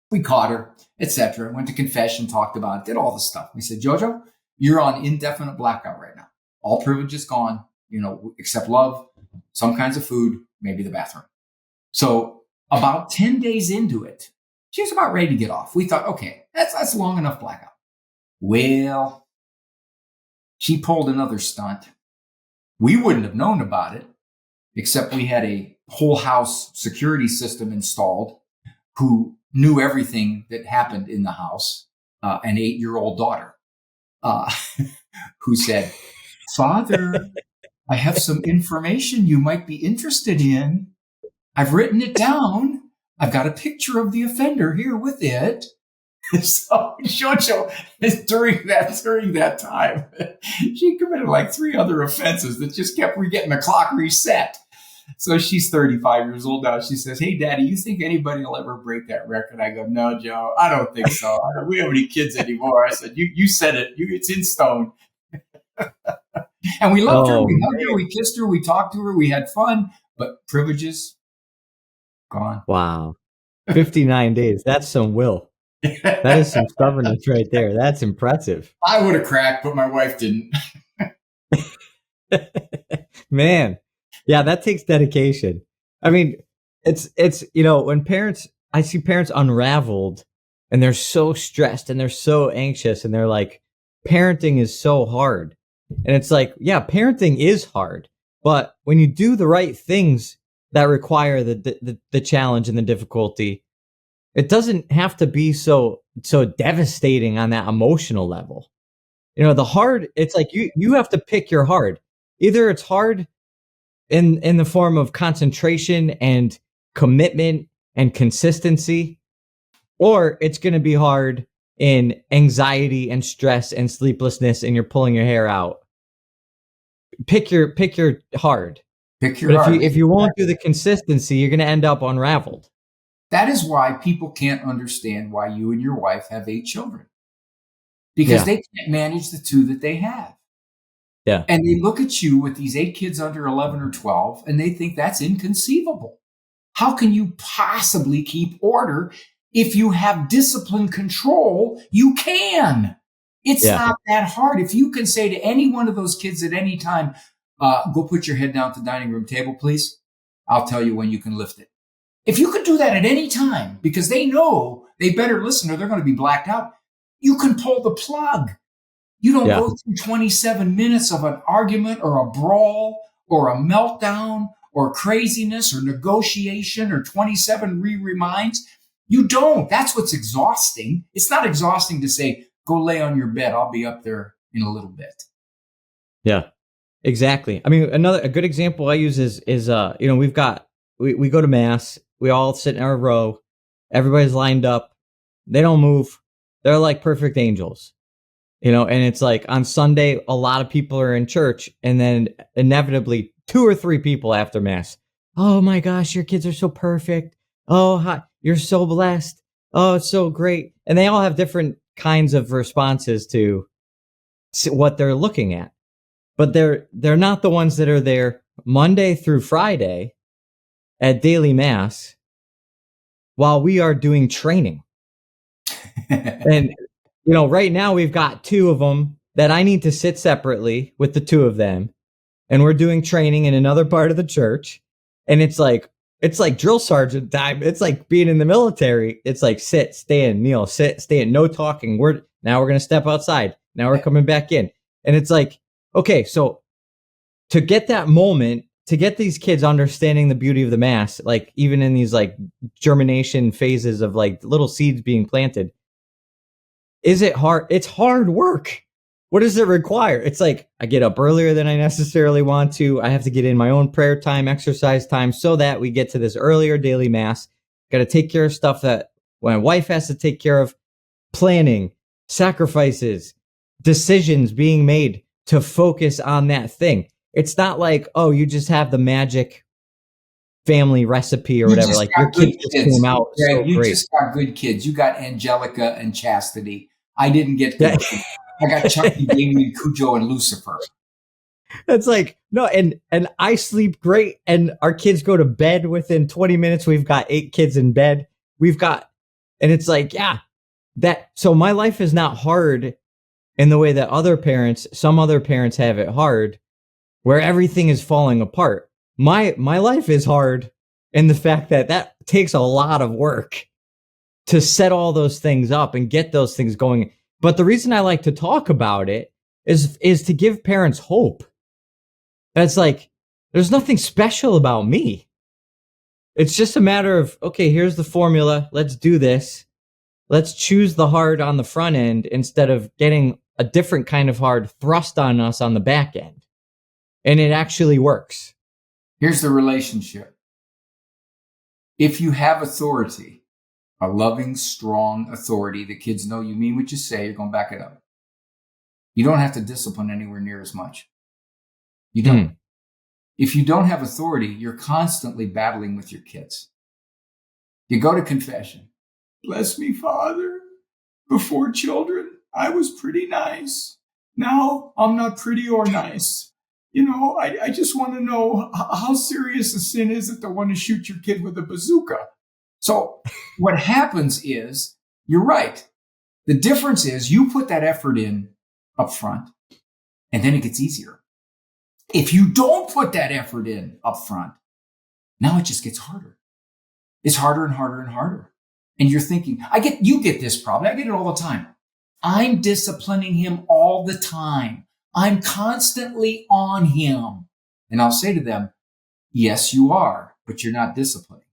We caught her, etc. Went to confession, talked about it, did all the stuff. We said, Jojo, you're on indefinite blackout right now. All privileges gone, except love, some kinds of food, maybe the bathroom. So about 10 days into it, she was about ready to get off. We thought, okay, that's long enough blackout. Well, she pulled another stunt. We wouldn't have known about it, except we had a whole house security system installed who knew everything that happened in the house. An 8-year-old daughter who said, Father, I have some information you might be interested in. I've written it down. I've got a picture of the offender here with it. So Jojo, during that time, she committed like 3 other offenses that just kept getting the clock reset. So she's 35 years old now. She says, hey, Daddy, you think anybody will ever break that record? I go, no, Joe, I don't think so. We don't have any kids anymore. I said, you said it. It's in stone. And we loved her. We hugged her. We kissed her. We talked to her. We had fun. But privileges, gone. Wow. 59 days. That's some will. That is some stubbornness right there. That's impressive. I would have cracked, but my wife didn't. Man. Yeah, that takes dedication. I mean, it's when parents, I see parents unraveled and they're so stressed and they're so anxious and they're like, parenting is so hard. And it's like, yeah, parenting is hard, but when you do the right things that require the challenge and the difficulty, it doesn't have to be so devastating on that emotional level. The hard, it's like you have to pick your hard. Either it's hard in the form of concentration and commitment and consistency, or it's going to be hard in anxiety and stress and sleeplessness and you're pulling your hair out. Pick your hard. Pick your But heart. if you won't do the consistency, you're going to end up unraveled. That is why people can't understand why you and your wife have 8 children, because Yeah. they can't manage the 2 that they have. Yeah. And they look at you with these 8 kids under 11 or 12, and they think that's inconceivable. How can you possibly keep order? If you have discipline control, you can. It's Yeah. not that hard. If you can say to any one of those kids at any time, go put your head down at the dining room table, please, I'll tell you when you can lift it. If you could do that at any time, because they know they better listen or they're going to be blacked out, you can pull the plug. You don't Yeah. go through 27 minutes of an argument or a brawl or a meltdown or craziness or negotiation or 27 reminds. You don't. That's what's exhausting. It's not exhausting to say, go lay on your bed. I'll be up there in a little bit. Yeah. Exactly. I mean, a good example I use is we go to mass, we all sit in our row, everybody's lined up, they don't move, they're like perfect angels, and it's like on Sunday a lot of people are in church, and then inevitably 2 or 3 people after mass, oh my gosh, your kids are so perfect, oh hi, you're so blessed, oh it's so great, and they all have different kinds of responses to what they're looking at. But they're not the ones that are there Monday through Friday at daily mass while we are doing training. And right now we've got 2 of them that I need to sit separately with the 2 of them, and we're doing training in another part of the church, and it's like drill sergeant time. It's like being in the military. It's like sit, stand, kneel, sit, stand, no talking. We're going to step outside. Now we're coming back in. And it's like, okay, so to get that moment, to get these kids understanding the beauty of the mass, like even in these like germination phases of like little seeds being planted, is it hard? It's hard work. What does it require? It's like I get up earlier than I necessarily want to. I have to get in my own prayer time, exercise time, so that we get to this earlier daily mass. Got to take care of stuff that my wife has to take care of, planning, sacrifices, decisions being made to focus on that thing. It's not like, oh, you just have the magic family recipe or whatever. Like your kids just came out so you great. Just got good kids. You got Angelica and Chastity. I didn't get good kids. I got Chucky, Damien, Cujo, and Lucifer. It's like, no, and I sleep great, and our kids go to bed within 20 minutes. We've got 8 kids in bed. And it's like, yeah, so my life is not hard in the way that some other parents have it hard, where everything is falling apart. My life is hard in the fact that takes a lot of work to set all those things up and get those things going. But the reason I like to talk about it is to give parents hope. That's like, there's nothing special about me. It's just a matter of, okay, here's the formula. Let's do this. Let's choose the hard on the front end instead of getting a different kind of hard thrust on us on the back end. And it actually works. Here's the relationship. If you have authority, a loving, strong authority, the kids know you mean what you say, you're going to back it up. You don't have to discipline anywhere near as much. You don't. If you don't have authority, you're constantly battling with your kids. You go to confession. Bless me, Father. Before children, I was pretty nice. Now I'm not pretty or nice. I just want to know how serious a sin is it to want to shoot your kid with a bazooka? So what happens is, you're right. The difference is you put that effort in up front, and then it gets easier. If you don't put that effort in up front, now it just gets harder. It's harder and harder and harder. And you're thinking, you get this problem. I get it all the time. I'm disciplining him all the time. I'm constantly on him. And I'll say to them, yes, you are, but you're not disciplining.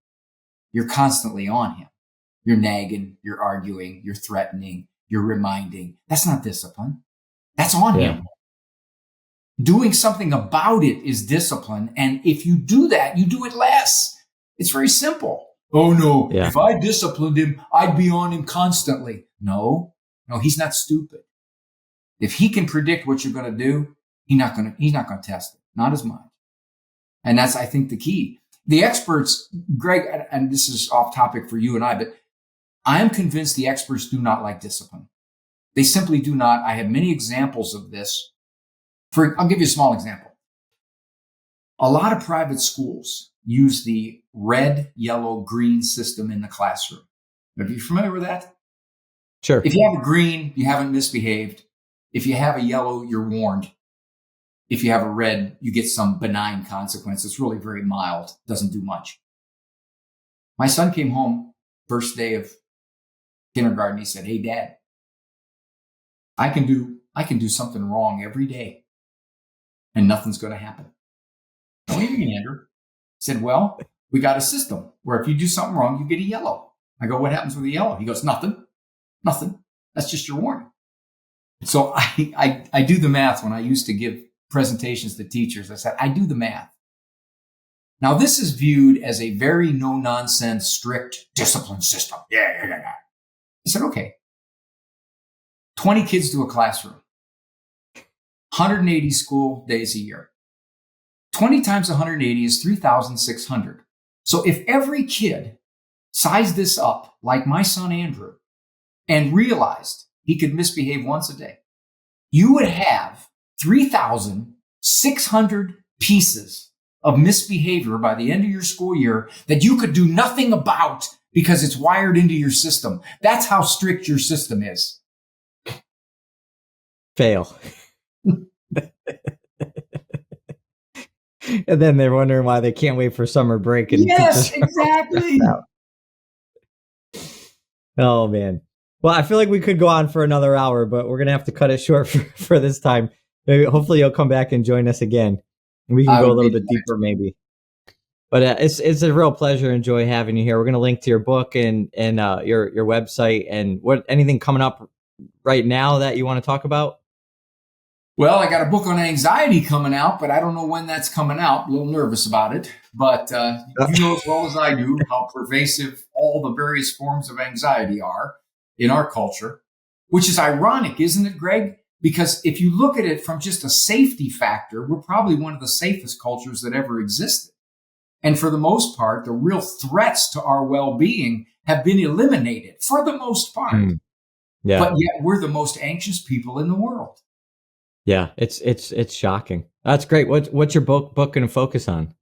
You're constantly on him. You're nagging, you're arguing, you're threatening, you're reminding. That's not discipline. That's on him. Doing something about it is discipline. And if you do that, you do it less. It's very simple. Oh no, if I disciplined him, I'd be on him constantly. No, he's not stupid. If he can predict what you're going to do, he's not going to test it. Not as much. And that's, I think, the key. The experts, Greg, and this is off topic for you and I, but I am convinced the experts do not like discipline. They simply do not. I have many examples of this. I'll give you a small example. A lot of private schools use the red, yellow, green system in the classroom. Are you familiar with that? Sure. If you have a green, you haven't misbehaved. If you have a yellow, you're warned. If you have a red, you get some benign consequence. It's really very mild. Doesn't do much. My son came home first day of kindergarten. He said, "Hey, Dad, I can do something wrong every day and nothing's going to happen." "What do you mean, Andrew?" He said, "Well, we got a system where if you do something wrong, you get a yellow." I go, "What happens with a yellow?" He goes, Nothing. That's just your warning." So I do the math. When I used to give presentations to teachers, I said, I do the math. Now, this is viewed as a very no-nonsense, strict discipline system. Yeah. I said, okay, 20 kids to a classroom, 180 school days a year. 20 times 180 is 3,600. So if every kid sized this up like my son Andrew and realized he could misbehave once a day, you would have 3,600 pieces of misbehavior by the end of your school year that you could do nothing about because it's wired into your system. That's how strict your system is. Fail. And then they're wondering why they can't wait for summer break. And yes, exactly. Oh, man. Well, I feel like we could go on for another hour, but we're going to have to cut it short for this time. Maybe, hopefully you'll come back and join us again. We can go a little bit deeper maybe. But it's a real pleasure. Enjoy having you here. We're going to link to your book and your website and anything coming up right now that you want to talk about. Well, I got a book on anxiety coming out, but I don't know when that's coming out. A little nervous about it. But you know as well as I do how pervasive all the various forms of anxiety are in our culture, which is ironic, isn't it, Greg? Because if you look at it from just a safety factor, we're probably one of the safest cultures that ever existed. And for the most part, the real threats to our well-being have been eliminated for the most part. Yeah. But yet we're the most anxious people in the world. Yeah, it's shocking. That's great. What's your book going to focus on?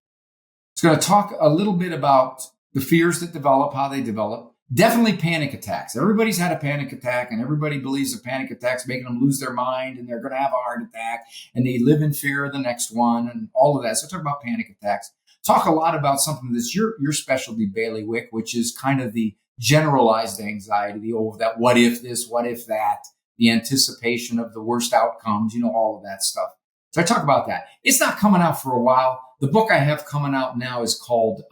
It's going to talk a little bit about the fears that develop, how they develop. Definitely panic attacks. Everybody's had a panic attack, and everybody believes a panic attack's making them lose their mind, and they're going to have a heart attack, and they live in fear of the next one, and all of that. So talk about panic attacks. Talk a lot about something that's your specialty, bailiwick, which is kind of the generalized anxiety, that what if this, what if that, the anticipation of the worst outcomes, all of that stuff. So I talk about that. It's not coming out for a while. The book I have coming out now is called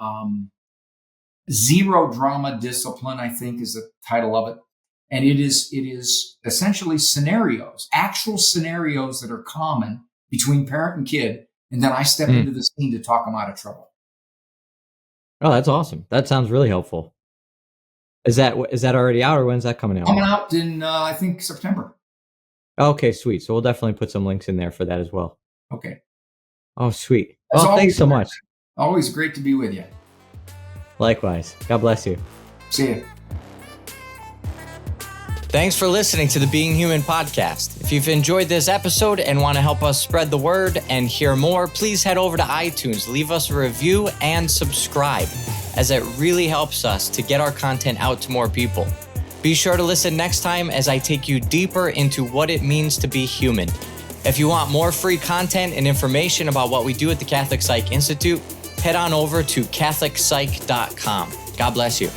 Zero Drama Discipline, I think is the title of it. And it is essentially scenarios, actual scenarios that are common between parent and kid. And then I step into the scene to talk them out of trouble. Oh, that's awesome. That sounds really helpful. Is that already out, or when's that coming out? Coming out in, I think, September. Okay, sweet. So we'll definitely put some links in there for that as well. Okay. Oh, sweet. Well, thanks so much. Always great to be with you. Likewise. God bless you. See you. Thanks for listening to the Being Human podcast. If you've enjoyed this episode and want to help us spread the word and hear more, please head over to iTunes, leave us a review, and subscribe, as it really helps us to get our content out to more people. Be sure to listen next time as I take you deeper into what it means to be human. If you want more free content and information about what we do at the Catholic Psych Institute, head on over to CatholicPsych.com. God bless you.